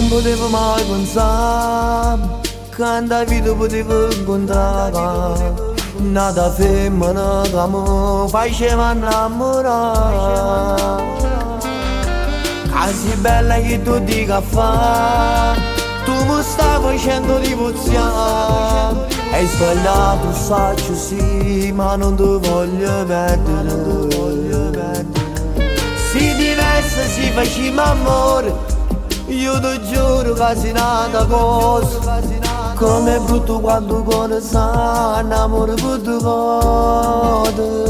potevo mai pensare che nella vita potevo incontrare una femmina che mi faceva innamorare. Così bella che tu dica fa, tu mi stai facendo divoziare. Hai sbagliato, saggio sì, ma non ti voglio perdere. Se diversa si faceva amore, io ti giuro che sei nata cosa. Com'è brutto quando con sa l'amore brutto code.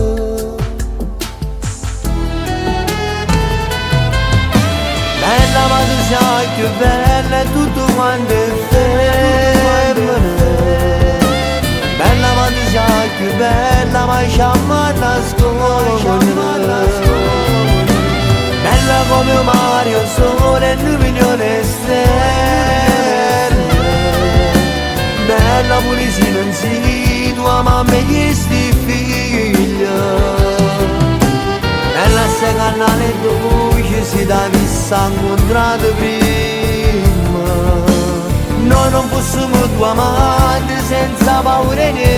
Bella ma tu sei più bella e tutto quanto è femmina. Bella ma tu sei più bella ma sciamma nascosta. Bella come un mare, un sole e un milione stelle. Bella pure se non si tua mamma e gli sti figlia. Bella se canale e voce si da vista incontrato prima. Noi non possiamo tua amare senza paura e niente.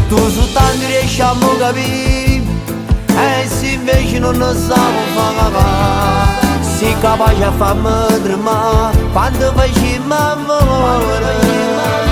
Tu soltanto riesci a mi capire, e se invece non lo sappiamo fare, sei capace a farmi tremare quando facciamo amore.